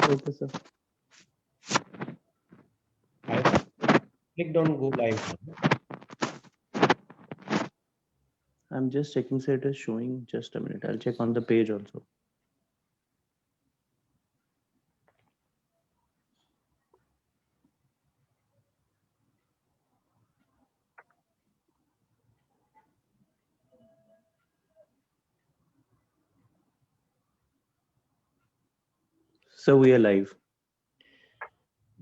Okay, sir. I clicked on go live now. I'm just checking, sir. It is showing. Just a minute. I'll check on the page also. So we are live.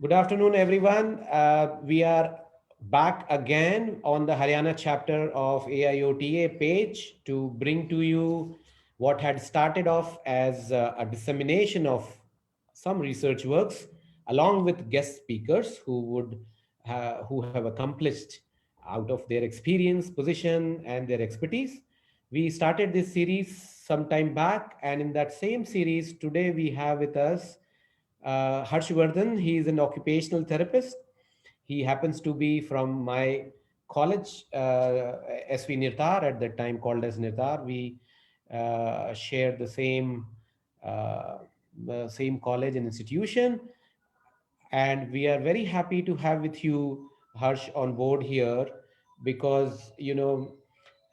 Good afternoon, everyone. We are back again on the Haryana chapter of AIOTA page to bring to you what had started off as a dissemination of some research works, along with guest speakers who have accomplished out of their experience, position, and their expertise. We started this series some time back, and in that same series, today we have with us Harshvardhan. He is an occupational therapist. He happens to be from my college, SV Nirtar, at that time called as Nirtar. We shared uh, the same college and institution, and we are very happy to have with you Harsh on board here because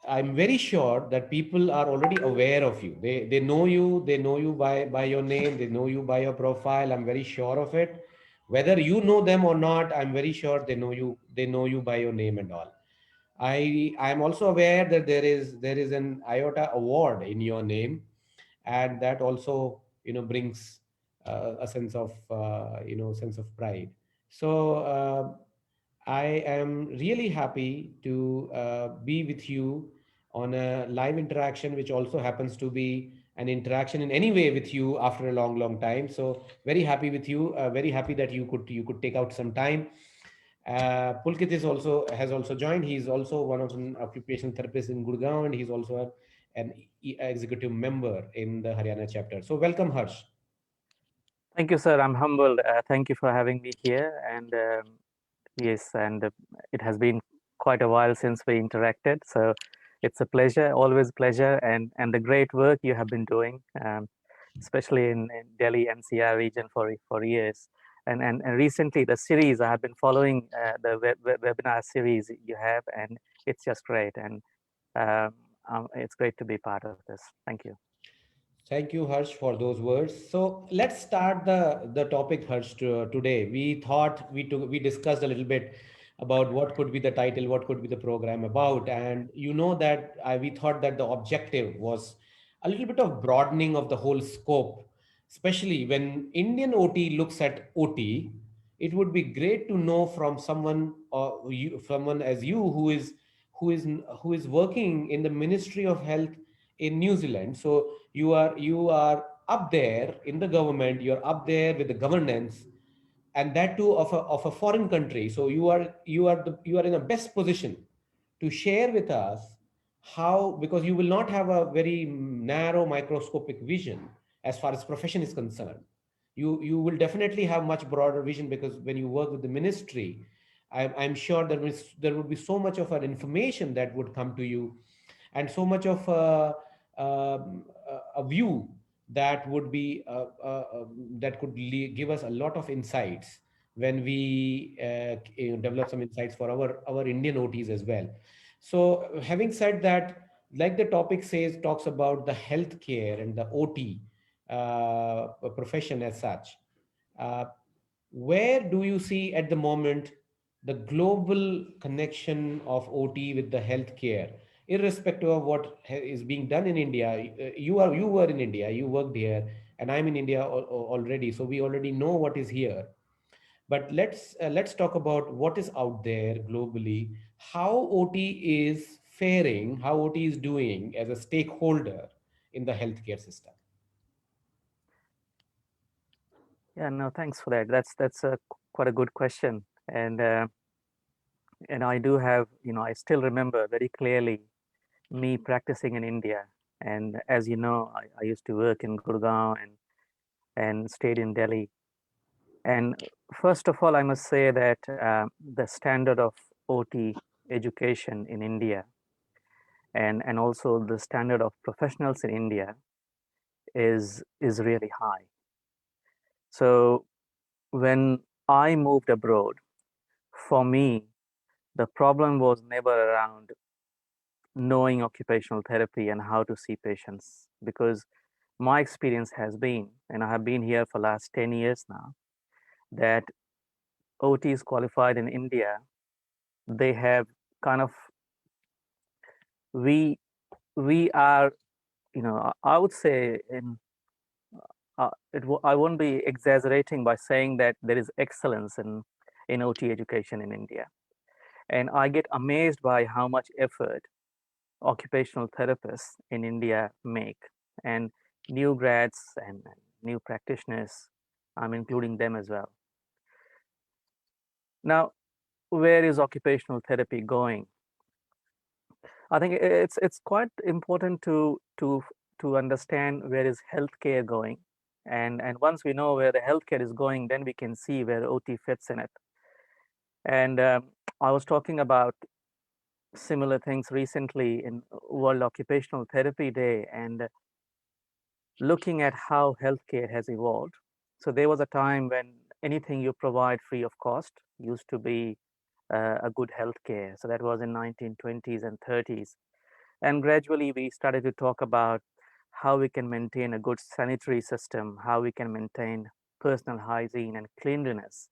I'm very sure that people are already aware of you. They know you. They know you by your name. They know you by your profile. I'm very sure of it. Whether you know them or not, I'm very sure they know you. They know you by your name and all. I'm also aware that there is an IOTA award in your name, and that also brings a sense of sense of pride. So I am really happy to be with you on a live interaction, which also happens to be an interaction in any way with you after a long time. So very happy with you. Very happy that you could take out some time. Pulkit has also joined. He's also one of an occupational therapist in Gurgaon, and he's also an executive member in the Haryana chapter. So welcome, Harsh. Thank you, sir. I'm humbled. Thank you for having me here. And yes, and it has been quite a while since we interacted. So it's a pleasure, always pleasure, and the great work you have been doing, especially in Delhi NCR region for years. And recently, the series I have been following the webinar series you have, and it's just great. And it's great to be part of this. Thank you. Thank you, Harsh, for those words. So let's start the topic, Harsh. Today, we thought we discussed a little bit about what could be the title, what could be the program about, and that we thought that the objective was a little bit of broadening of the whole scope, especially when Indian OT looks at OT. It would be great to know from someone as you who is who is working in the Ministry of Health in New Zealand. So you are up there in the government, you're up there with the governance, and that too of a foreign country. So you are in a best position to share with us how, because you will not have a very narrow microscopic vision as far as profession is concerned. You will definitely have much broader vision, because when you work with the ministry, I'm sure there would be so much of an information that would come to you, and so much of a view that would be that could give us a lot of insights when we develop some insights for our Indian OTs as well. So having said that, like the topic says, talks about the healthcare and the OT profession as such. Uh, where do you see at the moment the global connection of OT with the healthcare, irrespective of what is being done in India? You were in India, you worked here, and I'm in India already, so we already know what is here. But let's talk about what is out there globally, how OT is faring, how OT is doing as a stakeholder in the healthcare system. Yeah, no, thanks for that. That's a quite a good question, and I do have, I still remember very clearly me practicing in India. And as you know, I used to work in Gurgaon and stayed in Delhi. And first of all, I must say that the standard of OT education in India and also the standard of professionals in India is really high. So when I moved abroad, for me, the problem was never around knowing occupational therapy and how to see patients, because my experience has been, and I have been here for last 10 years now, that OTs qualified in India, they have kind of, we we are, I would say I won't be exaggerating by saying that there is excellence in OT education in India. And I get amazed by how much effort occupational therapists in India make. And new grads and new practitioners, I'm including them as well. Now, where is occupational therapy going? I think it's quite important to understand where is healthcare going, and once we know where the healthcare is going, then we can see where OT fits in it. And I was talking about similar things recently in World Occupational Therapy Day, and looking at how healthcare has evolved. So there was a time when anything you provide free of cost used to be a good healthcare. So that was in 1920s and 30s. And gradually we started to talk about how we can maintain a good sanitary system, how we can maintain personal hygiene and cleanliness.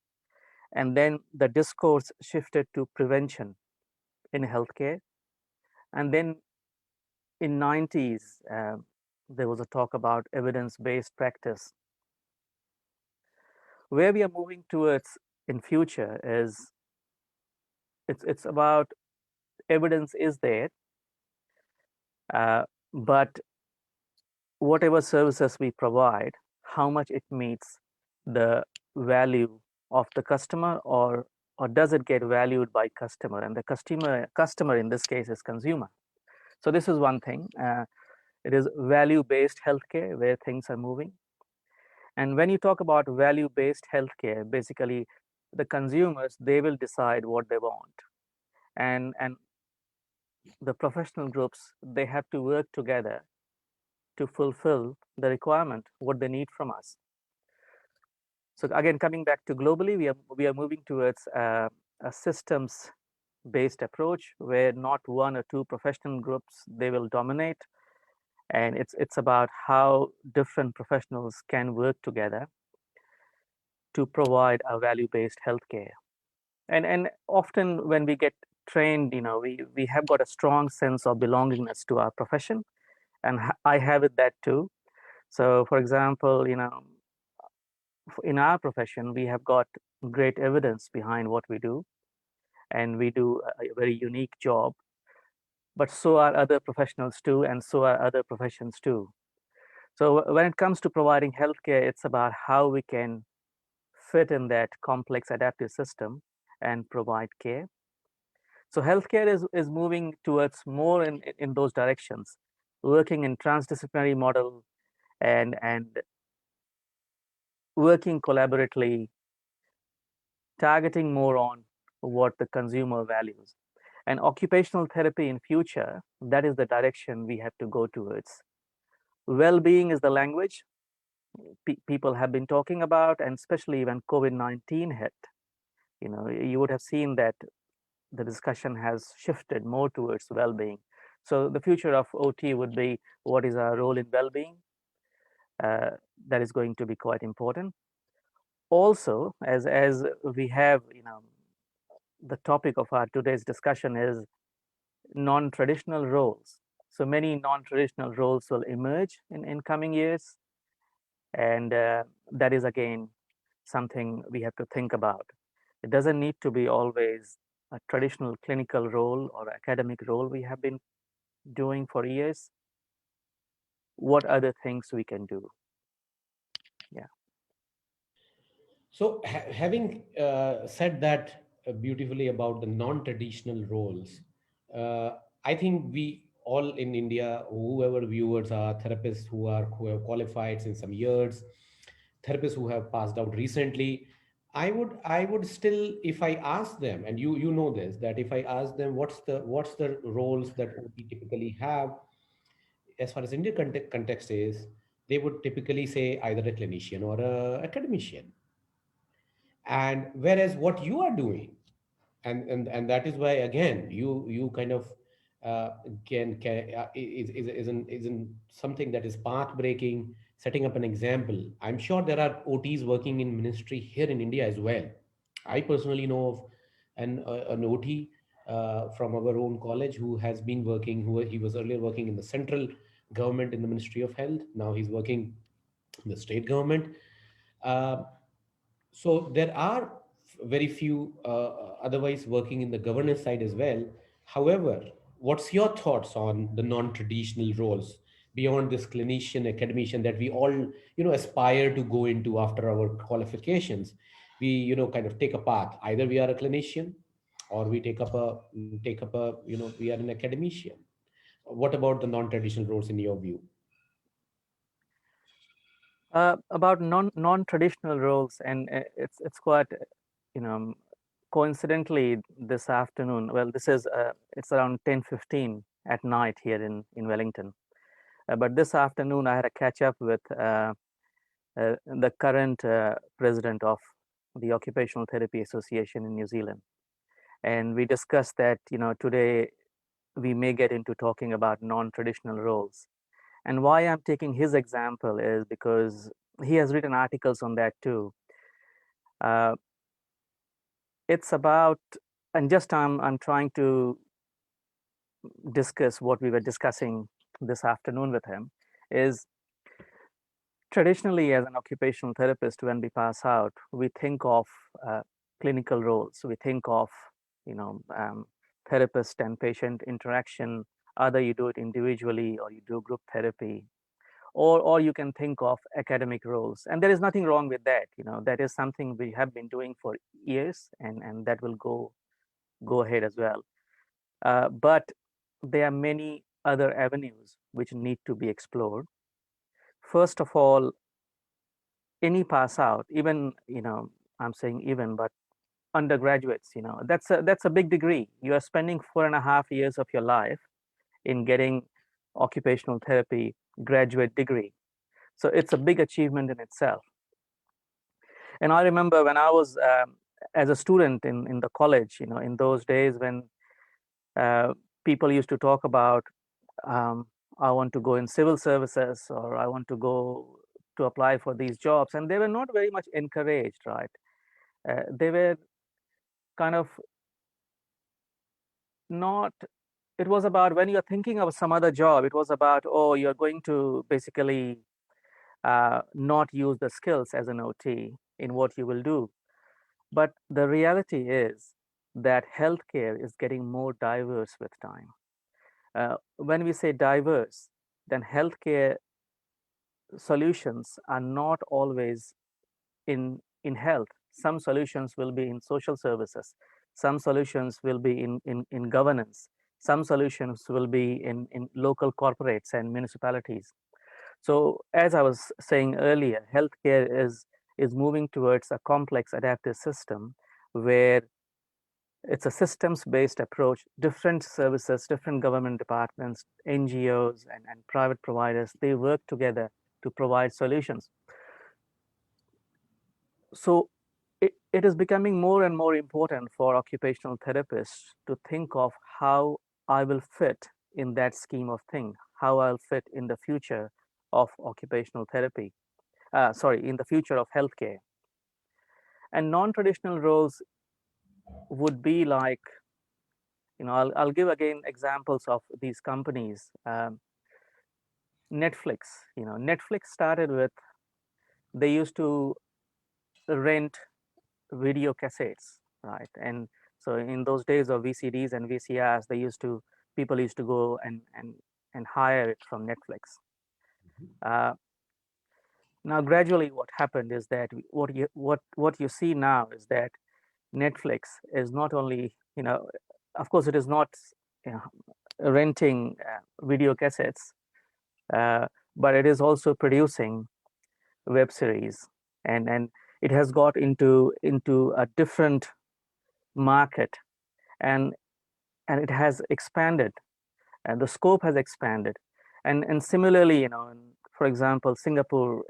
And then the discourse shifted to prevention in healthcare. And then in 90s, there was a talk about evidence-based practice. Where we are moving towards in future is it's about evidence is there, but whatever services we provide, how much it meets the value of the customer, or does it get valued by customer? And the customer in this case is consumer. So this is one thing. It is value-based healthcare where things are moving. And when you talk about value-based healthcare, basically the consumers, they will decide what they want. And the professional groups, they have to work together to fulfill the requirement, what they need from us. So again, coming back to globally, we are moving towards a systems-based approach where not one or two professional groups, they will dominate. And it's about how different professionals can work together to provide a value-based healthcare. And often when we get trained, we have got a strong sense of belongingness to our profession, and I have it that too. So for example, in our profession, we have got great evidence behind what we do, and we do a very unique job, but so are other professionals too, and so are other professions too. So when it comes to providing healthcare, it's about how we can fit in that complex adaptive system and provide care. So healthcare is moving towards more in those directions, working in transdisciplinary model and working collaboratively, targeting more on what the consumer values. And occupational therapy in future, that is the direction we have to go towards. Well-being is the language people have been talking about, and especially when COVID-19 hit, you would have seen that the discussion has shifted more towards well-being. So the future of OT would be, what is our role in well-being? That is going to be quite important. Also, as we have, the topic of our today's discussion is non-traditional roles. So many non-traditional roles will emerge in coming years, and that is again something we have to think about. It doesn't need to be always a traditional clinical role or academic role we have been doing for years. What other things we can do? Yeah. So, having said that beautifully about the non-traditional roles, uh, I think we all in India, whoever viewers are, therapists who have qualified in some years, therapists who have passed out recently, I would still, if I ask them, and you know this, that if I ask them what's the roles that OT typically have, as far as India context is, they would typically say either a clinician or a academician. And whereas what you are doing, and that is why again you kind of uh, isn't something that is path breaking, setting up an example. I'm sure there are OTs working in ministry here in India as well. I personally know of an OT from our own college who has been working, who he was earlier working in the central government in the Ministry of Health. Now he's working in the state government. uh, so there are very few otherwise working in the governance side as well. However, what's your thoughts on the non-traditional roles beyond this clinician, academician that we all, aspire to go into after our qualifications? We, kind of take a path. Either we are a clinician, or we we are an academician. What about the non-traditional roles in your view? About non-traditional roles, and it's quite, you know, coincidentally this afternoon. Well, this is it's around 10:15 at night here in Wellington. But this afternoon, I had a catch up with the current president of the Occupational Therapy Association in New Zealand, and we discussed that today we may get into talking about non-traditional roles. And why I'm taking his example is because he has written articles on that too. Uh, it's about, and just I'm trying to discuss what we were discussing this afternoon with him, is traditionally as an occupational therapist, when we pass out, we think of clinical roles. We think of, you know, therapist and patient interaction. Either you do it individually or you do group therapy, or you can think of academic roles. And there is nothing wrong with that. That is something we have been doing for years, and that will go ahead as well. But there are many other avenues which need to be explored. First of all, any pass out, even, I'm saying even, but undergraduates, that's a big degree. You are spending 4.5 years of your life in getting occupational therapy graduate degree. So it's a big achievement in itself. And I remember when I was as a student in the college, in those days when uh, people used to talk about, I want to go in civil services, or I want to go to apply for these jobs, and they were not very much encouraged, right? They were kind of not, it was about, when you're thinking of some other job, it was about, oh, you're going to basically not use the skills as an OT in what you will do. But the reality is that healthcare is getting more diverse with time. When we say diverse, then healthcare solutions are not always in health. Some solutions will be in social services. Some solutions will be in governance. Some solutions will be in local corporates and municipalities. So as I was saying earlier, healthcare is moving towards a complex adaptive system where it's a systems-based approach. Different services, different government departments, NGOs, and private providers, they work together to provide solutions. So it is becoming more and more important for occupational therapists to think of how I will fit in that scheme of thing, how I'll fit in the future of occupational therapy, in the future of healthcare. And non-traditional roles would be like, I'll give again examples of these companies. Netflix, Netflix started with, they used to rent video cassettes, right? And so in those days of VCDs and VCRs, people used to go and hire it from Netflix. Now gradually what happened is that what you see now is that Netflix is not only, of course it is not, renting video cassettes, but it is also producing web series, and it has got into a different market, and it has expanded, and the scope has expanded. And similarly, for example, Singapore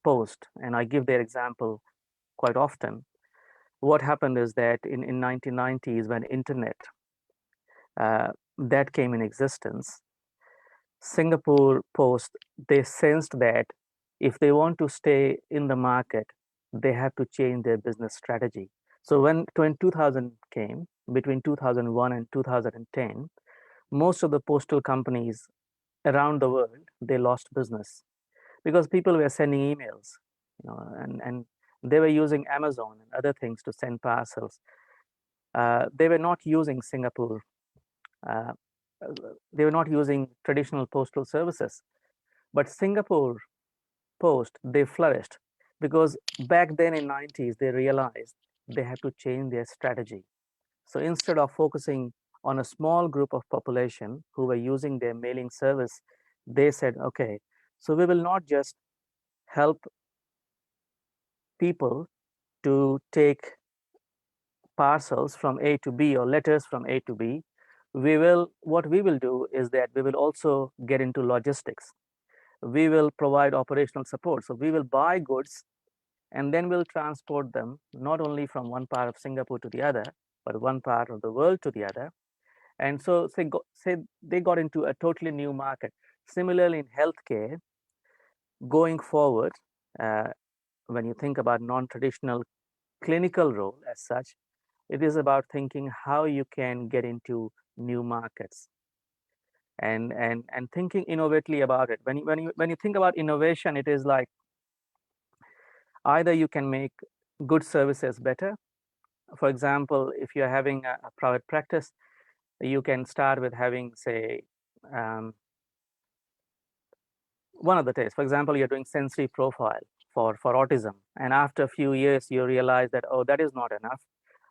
Post, and I give their example quite often. What happened is that in 1990s, when internet that came in existence, Singapore Post, they sensed that if they want to stay in the market, they have to change their business strategy. So when 2000 came, between 2001 and 2010, most of the postal companies around the world, they lost business because people were sending emails, and they were using Amazon and other things to send parcels. They were not using Singapore. Uh, they were not using traditional postal services. But Singapore Post, they flourished because back then in 90s, they realized they had to change their strategy. So instead of focusing on a small group of population who were using their mailing service, they said, okay, so we will not just help people to take parcels from A to B or letters from A to B. What we will do is that we will also get into logistics. We will provide operational support. So we will buy goods and then we'll transport them not only from one part of Singapore to the other, but one part of the world to the other. And so say they got into a totally new market. Similarly, in healthcare, going forward, when you think about non-traditional clinical role as such, it is about thinking how you can get into new markets and thinking innovatively about it. When you think about innovation, it is like either you can make good services better. For example, if you're having a private practice, you can start with having, say, one of the tests. For example, you're doing sensory profile for autism, and after a few years, you realize that, oh, that is not enough.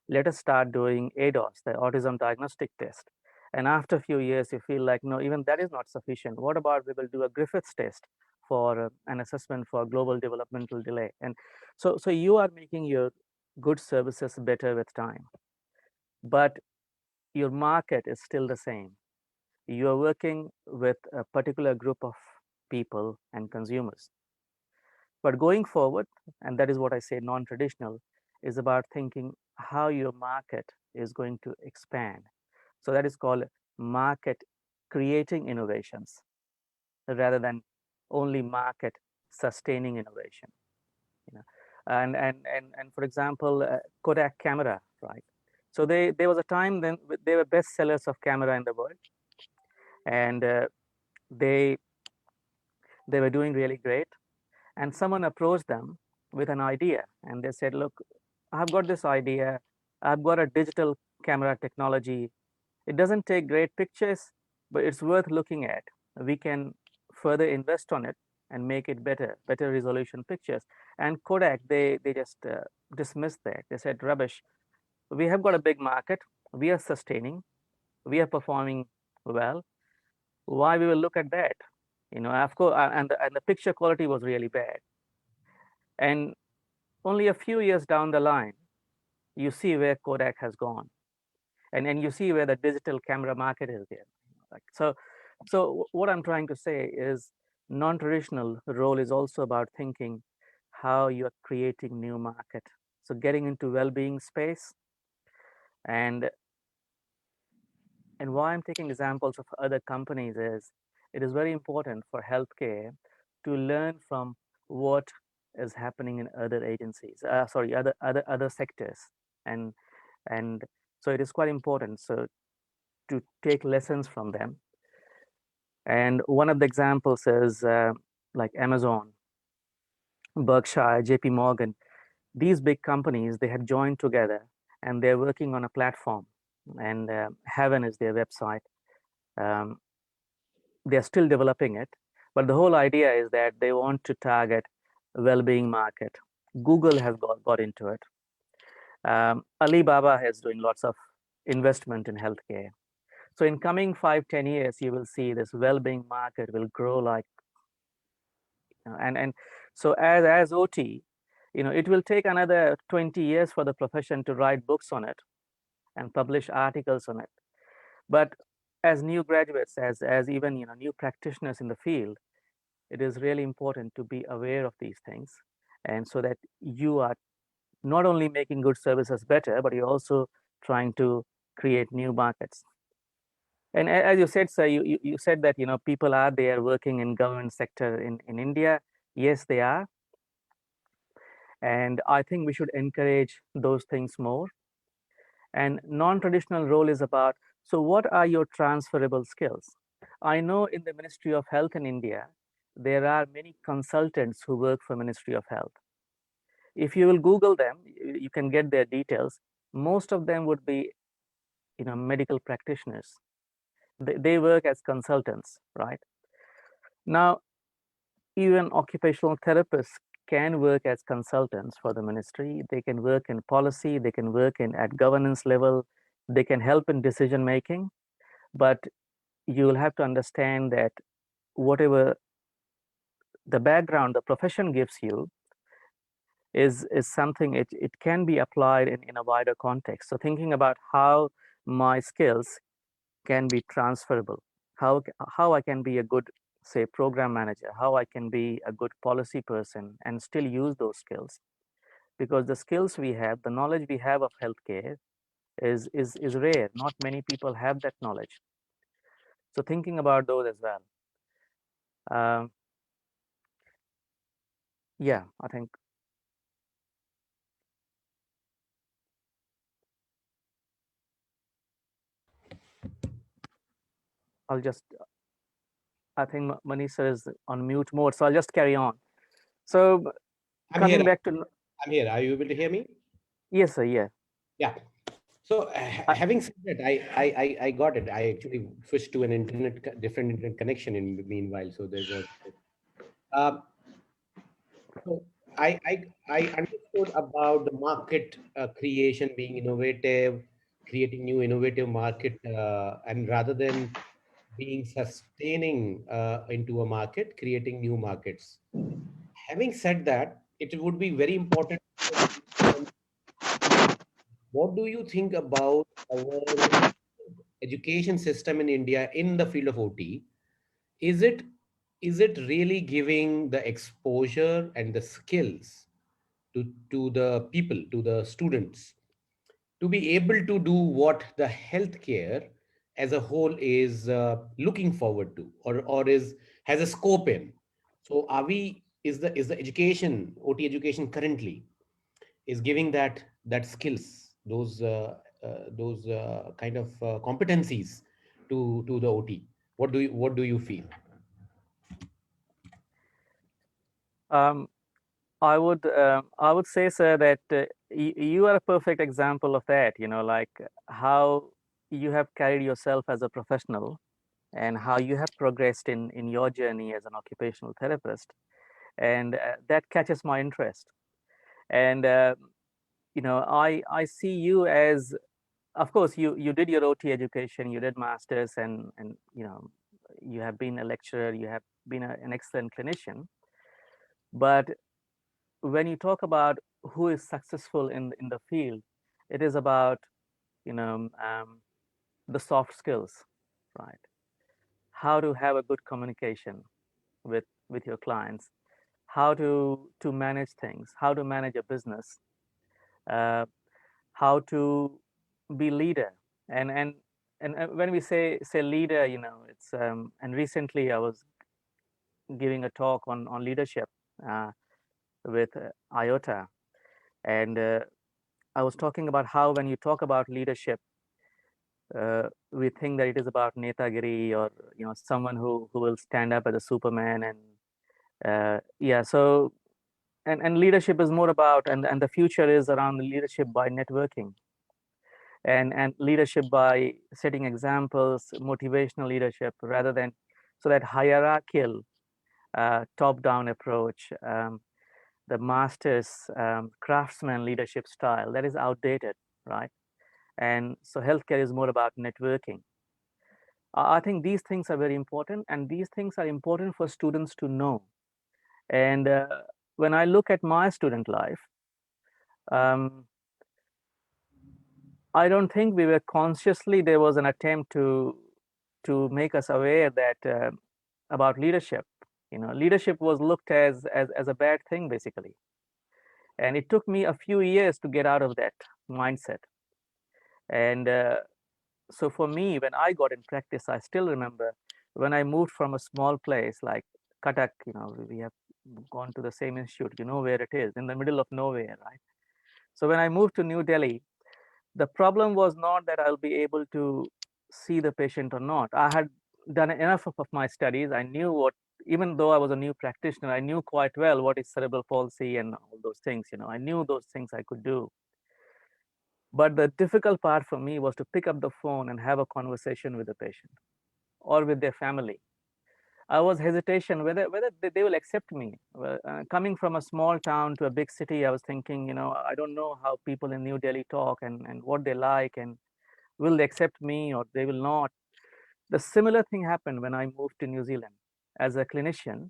Let us start doing ADOS, the autism diagnostic test. And after a few years, you feel like, no, even that is not sufficient. What about we will do a Griffiths test for an assessment for global developmental delay? And so you are making your good services better with time, but your market is still the same. You are working with a particular group of people and consumers. But going forward, and that is what I say non-traditional, is about thinking how your market is going to expand. So that is called market creating innovations rather than only market sustaining innovation. You know? And for example, Kodak camera, right? So there was a time then they were best sellers of camera in the world, and they were doing really great. And someone approached them with an idea, and they said, look, I've got this idea. I've got a digital camera technology. It doesn't take great pictures, but it's worth looking at. We can further invest on it and make it better resolution pictures. And Kodak, they just dismissed that. They said, rubbish. We have got a big market. We are sustaining. We are performing well. Why we will look at that? Of course, and the picture quality was really bad. And only a few years down the line, you see where Kodak has gone, and you see where the digital camera market is there. So what I'm trying to say is non-traditional role is also about thinking how you are creating new market. So getting into well-being space, and why I'm taking examples of other companies is it is very important for healthcare to learn from what is happening in other agencies, other sectors, and so it is quite important so to take lessons from them. And one of the examples is like Amazon, Berkshire, JP Morgan. These big companies, they have joined together and they're working on a platform, and Heaven is their website. They're still developing it, but the whole idea is that they want to target well-being market. Google has got into it. Alibaba is doing lots of investment in healthcare. So in coming 5-10 years, you will see this well-being market will grow like, and so as OT, it will take another 20 years for the profession to write books on it and publish articles on it. But as new graduates, as even new practitioners in the field, it is really important to be aware of these things, and so that you are not only making good services better, but you're also trying to create new markets. And as you said, sir, you said that people are there working in government sector in India. Yes, they are, and I think we should encourage those things more. And non-traditional role is about, so what are your transferable skills? I know in the Ministry of Health in India, there are many consultants who work for Ministry of Health. If you will Google them, you can get their details. Most of them would be, medical practitioners. They work as consultants, right? Now, even occupational therapists can work as consultants for the ministry. They can work in policy, they can work at governance level, they can help in decision making, but you will have to understand that whatever the background the profession gives you is something, it can be applied in a wider context. So thinking about how my skills can be transferable, how I can be a good, say, program manager, how I can be a good policy person and still use those skills, because the skills we have, the knowledge we have of healthcare is rare. Not many people have that knowledge. So thinking about those as well. Yeah, I think I'll just, I think Manisa is on mute mode, so I'll just carry on. So I'm coming here. back to, I'm here. Are you able to hear me? yes, sir, yeah. Yeah. So having said that, I got it. I actually switched to an different internet connection in the meanwhile. So there was. Uh, so I understood about the market creation being innovative, creating new innovative market, and rather than being sustaining into a market, creating new markets. Having said that, it would be very important to understand what do you think about our education system in India in the field of OT? Is it really giving the exposure and the skills to the people, to the students, to be able to do what the healthcare as a whole is looking forward to, or is has a scope in? So are we is the education, OT education currently is giving that skills, those kind of competencies to the OT? What do you feel? um, I would say, sir, that you are a perfect example of that. Like how you have carried yourself as a professional and how you have progressed in your journey as an occupational therapist, and that catches my interest. And I see you as, of course, you did your OT education, you did masters, and you have been a lecturer, you have been an excellent clinician. But when you talk about who is successful in the field, it is about you know the soft skills, right? How to have a good communication with your clients, how to manage things, how to manage a business, uh, how to be leader. And when we say leader, it's and recently I was giving a talk on leadership uh, with IOTA, and I was talking about how when you talk about leadership, we think that it is about netagiri, or someone who will stand up as a superman. And yeah, so and leadership is more about, and the future is around leadership by networking, and leadership by setting examples, motivational leadership, rather than, so that hierarchical top down approach, the master's craftsman leadership style, that is outdated, right? And so healthcare is more about networking. I think these things are very important, and these things are important for students to know. And when I look at my student life, um, I don't think we were consciously, there was an attempt to make us aware that about leadership. Leadership was looked as a bad thing, basically. And it took me a few years to get out of that mindset. And so for me, when I got in practice, I still remember when I moved from a small place like Cuttack, we have gone to the same institute, where it is, in the middle of nowhere, right? So when I moved to New Delhi, the problem was not that I'll be able to see the patient or not. I had done enough of my studies. I knew what, even though I was a new practitioner, I knew quite well what is cerebral palsy and all those things. I knew those things I could do. But the difficult part for me was to pick up the phone and have a conversation with the patient or with their family. I was hesitation whether they will accept me. Coming from a small town to a big city, I was thinking, I don't know how people in New Delhi talk and what they like, and will they accept me or they will not. The similar thing happened when I moved to New Zealand as a clinician.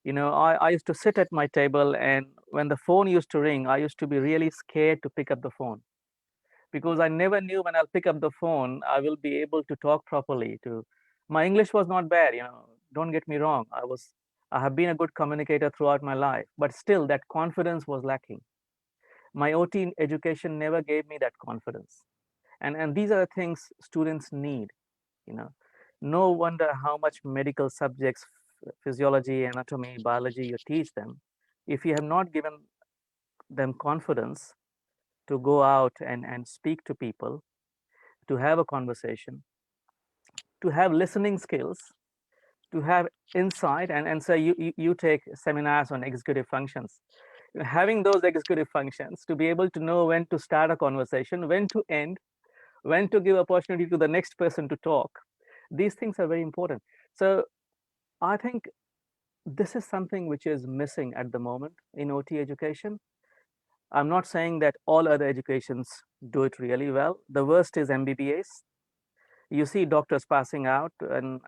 I used to sit at my table, and when the phone used to ring, I used to be really scared to pick up the phone, because I never knew when I'll pick up the phone, I will be able to talk properly. My English was not bad, don't get me wrong. I have been a good communicator throughout my life, but still that confidence was lacking. My OT education never gave me that confidence. And these are the things students need, No wonder how much medical subjects, physiology, anatomy, biology, you teach them. If you have not given them confidence to go out and speak to people, to have a conversation, to have listening skills, to have insight, and so you take seminars on executive functions. Having those executive functions to be able to know when to start a conversation, when to end, when to give opportunity to the next person to talk. These things are very important. So I think this is something which is missing at the moment in OT education. I'm not saying that all other educations do it really well. The worst is MBBS. You see doctors passing out, and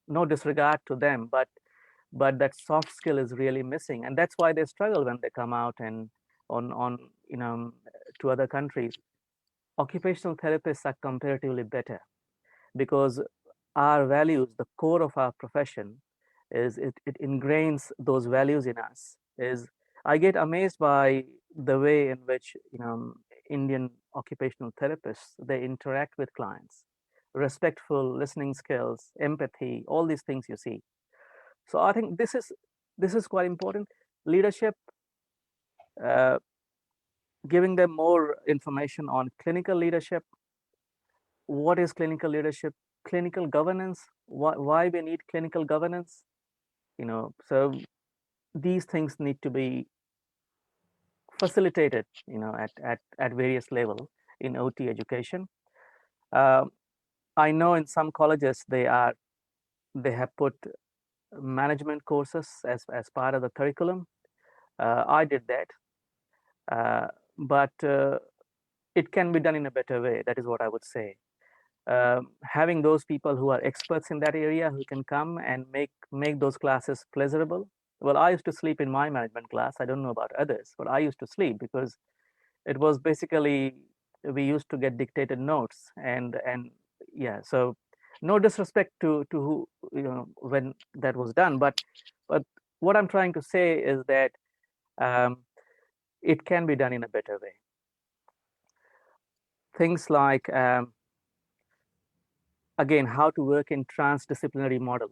no disregard to them, but that soft skill is really missing, and that's why they struggle when they come out and on to other countries. Occupational therapists are comparatively better because our values, the core of our profession, is it ingrains those values in us. Is I get amazed by the way in which Indian occupational therapists, they interact with clients, respectful listening skills, empathy, all these things you see. So I think this is quite important. Leadership, uh, giving them more information on clinical leadership. What is clinical leadership? Clinical governance. Why we need clinical governance? So these things need to be facilitated, at various level in OT education. Uh, I know in some colleges they have put management courses as part of the curriculum. I did that, but it can be done in a better way. That is what I would say. Having those people who are experts in that area who can come and make those classes pleasurable. Well, I used to sleep in my management class. I don't know about others, but I used to sleep because it was basically, we used to get dictated notes, and yeah. So no disrespect to who, when that was done, but what I'm trying to say is that um, it can be done in a better way. Things like again, how to work in transdisciplinary model.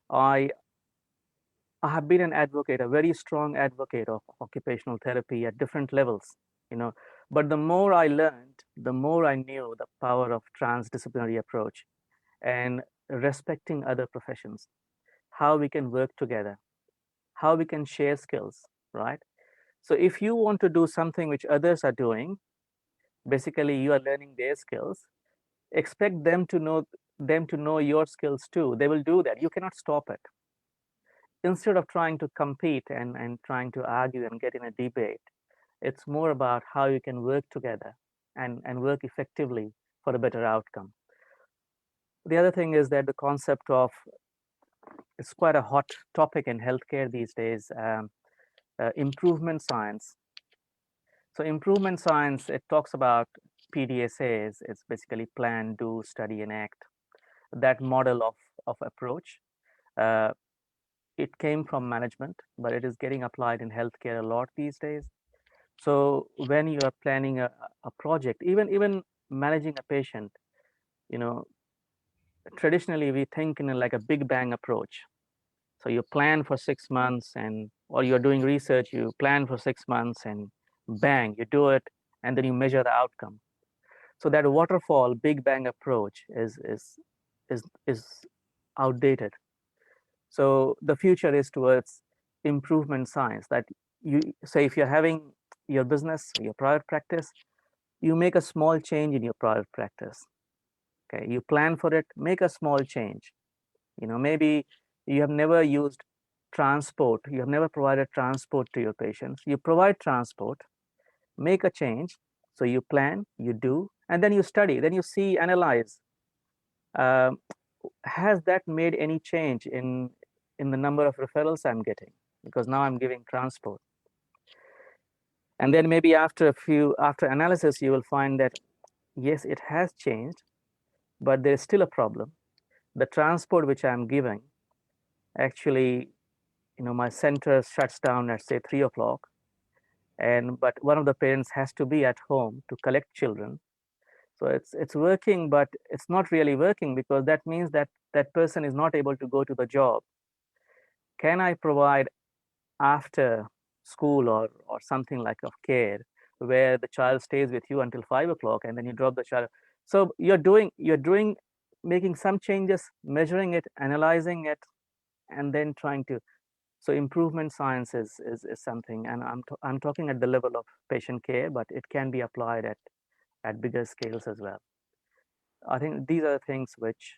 I have been an advocate, a very strong advocate of occupational therapy at different levels, but the more I learned, the more I knew the power of transdisciplinary approach and respecting other professions, how we can work together, how we can share skills, right? So if you want to do something which others are doing, basically you are learning their skills, expect them to know your skills too. They will do that. You cannot stop it. Instead of trying to compete and trying to argue and get in a debate, it's more about how you can work together and work effectively for a better outcome. The other thing is that the concept of, it's quite a hot topic in healthcare these days, improvement science. So improvement science, it talks about PDSAs. It's basically plan, do, study, and act. that model of approach. Uh, it came from management, but it is getting applied in healthcare a lot these days. So when you are planning a project, even managing a patient, you know, traditionally we think in like a big bang approach. So you plan for 6 months, and or you're doing research, you plan for 6 months and bang, you do it, and then you measure the outcome. So that waterfall big bang approach is outdated. So the future is towards improvement science, that you say if you're having your business, your private practice, you make a small change in your private practice. Okay, you plan for it, make a small change. Maybe you have never used transport, you have never provided transport to your patients. You provide transport, make a change. So you plan, you do, and then you study, then you see, analyze. Um, has that made any change in the number of referrals I'm getting? Because now I'm giving transport. And then maybe after analysis, you will find that yes, it has changed, but there's still a problem. The transport which I'm giving, actually, my center shuts down at say 3 o'clock, but one of the parents has to be at home to collect children. So it's working, but it's not really working, because that means that that person is not able to go to the job. Can I provide after school or something like of care, where the child stays with you until 5 o'clock and then you drop the child? So you're doing making some changes, measuring it, analyzing it, and then trying to. So improvement science is something, and I'm talking at the level of patient care, but it can be applied at bigger scales as well. I think these are things which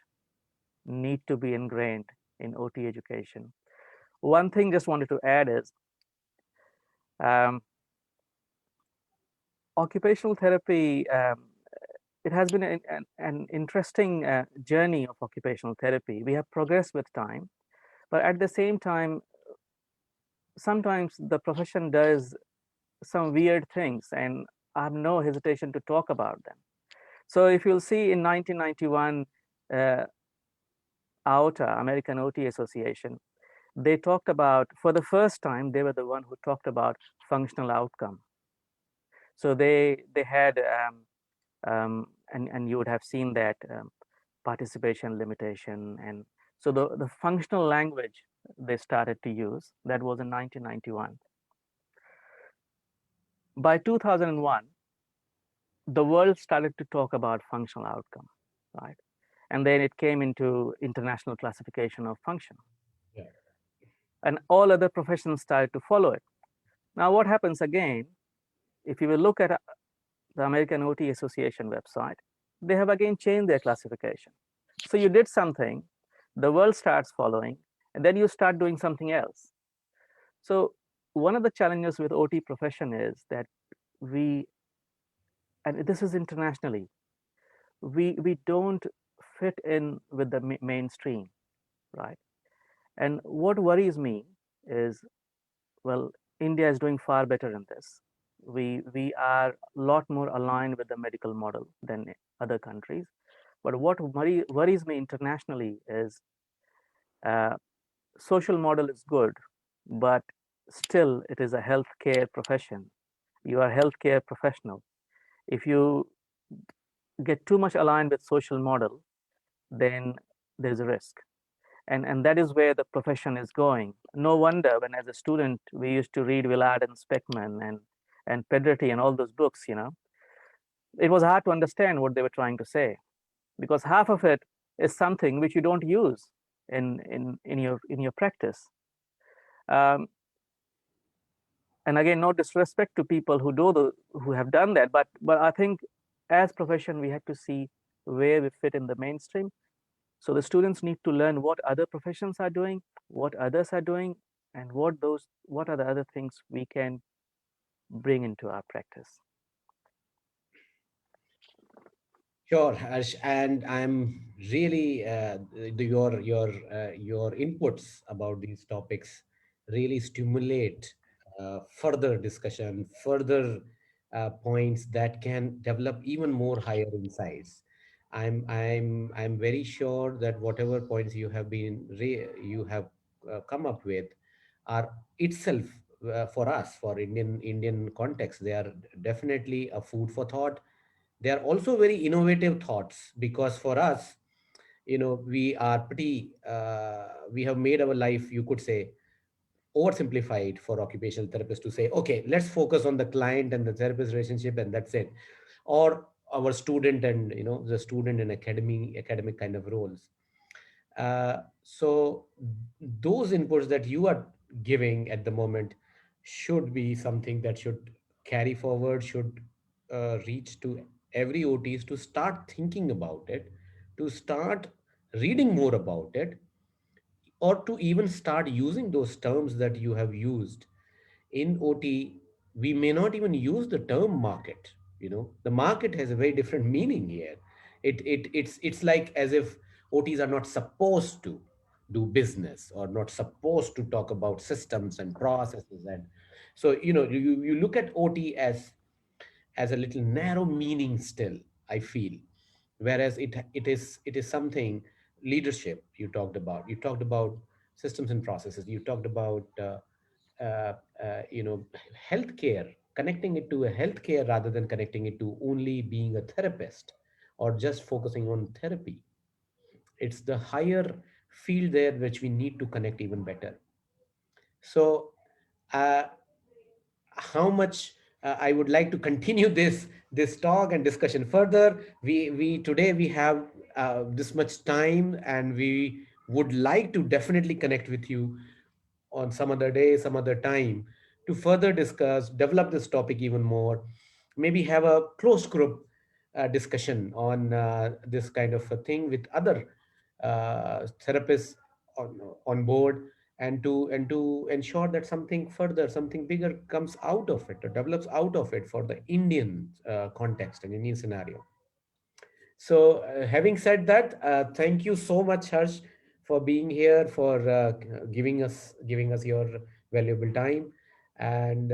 need to be ingrained in OT education. One thing just wanted to add is, um, occupational therapy. It has been an interesting journey of occupational therapy. We have progressed with time, but at the same time, sometimes the profession does some weird things, and I have no hesitation to talk about them. So if you'll see, in 1991, AOTA, American OT Association, they talked about, for the first time, they were the one who talked about functional outcome. So they had, and you would have seen that, participation limitation, and so the functional language they started to use, that was in 1991. By 2001, the world started to talk about functional outcome, right? And then it came into international classification of function. Yeah. And all other professions started to follow it. Now, what happens again, if you will look at the American OT Association website, they have again changed their classification. So you did something, the world starts following, and then you start doing something else. So one of the challenges with OT profession is that we, and this is internationally, we don't fit in with the mainstream, right? And what worries me is, well, India is doing far better in this. We are a lot more aligned with the medical model than other countries. But what worries me internationally is, uh, social model is good, but still it is a healthcare profession. You are a healthcare professional. If you get too much aligned with social model, then there's a risk. And that is where the profession is going. No wonder when, as a student, we used to read Willard and Speckman and Pedretti and all those books, it was hard to understand what they were trying to say, because half of it is something which you don't use in your practice. Um, and again, no disrespect to people who have done that, but I think as profession we have to see where we fit in the mainstream. So the students need to learn what other professions are doing, what others are doing, and what are the other things we can bring into our practice. Sure, Harsh, and I'm really your inputs about these topics really stimulate further discussion, further points that can develop even more higher insights. I'm very sure that whatever points you have come up with are itself, for us, for Indian context, they are definitely a food for thought. They are also very innovative thoughts, because for us, we are pretty, we have made our life, you could say, oversimplified for occupational therapists to say, okay, let's focus on the client and the therapist relationship, and that's it. Or our student and, the student and academic kind of roles. So those inputs that you are giving at the moment should be something that should carry forward, should reach to every OTs to start thinking about it, to start reading more about it, or to even start using those terms that you have used. In OT, we may not even use the term market. The market has a very different meaning here. It's like as if OTs are not supposed to do business, or not supposed to talk about systems and processes. And so, you look at OT as a little narrow meaning still, I feel. Whereas it is something, leadership, you talked about systems and processes, you talked about uh, healthcare, connecting it to a healthcare rather than connecting it to only being a therapist or just focusing on therapy. It's the higher field there which we need to connect even better. So, uh, how much I would like to continue this talk and discussion further. We today we have this much time, and we would like to definitely connect with you on some other day, some other time, to further discuss, develop this topic even more. Maybe have a closed group discussion on this kind of a thing with other therapists on board, and to ensure that something further, something bigger comes out of it, or develops out of it for the Indian context and Indian scenario. So, having said that, thank you so much, Harsh, for being here, for giving us your valuable time, and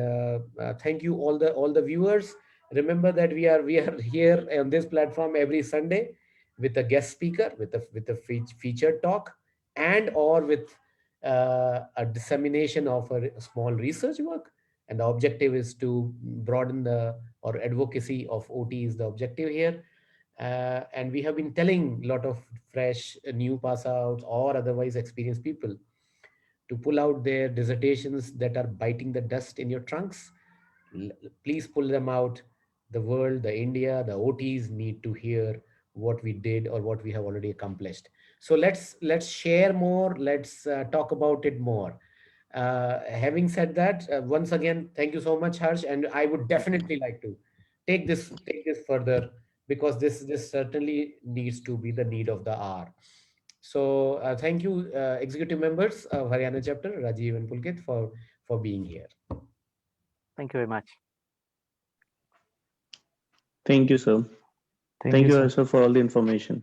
thank you all the viewers. Remember that we are here on this platform every Sunday with a guest speaker, with a featured talk, and or with a dissemination of a small research work. And the objective is to broaden the or advocacy of OT is the objective here. And we have been telling a lot of fresh new pass outs or otherwise experienced people to pull out their dissertations that are biting the dust in your trunks. L- Please pull them out. The world, the India, the OTs need to hear what we did or what we have already accomplished. So let's share more. Let's talk about it more. Having said that, once again, thank you so much, Harsh. And I would definitely like to take this further, because this certainly needs to be the need of the hour. So thank you, executive members of Haryana chapter, Rajiv and Pulkit, for being here. Thank you very much. Thank you, sir. Thank Thank you, you sir. also for all the information.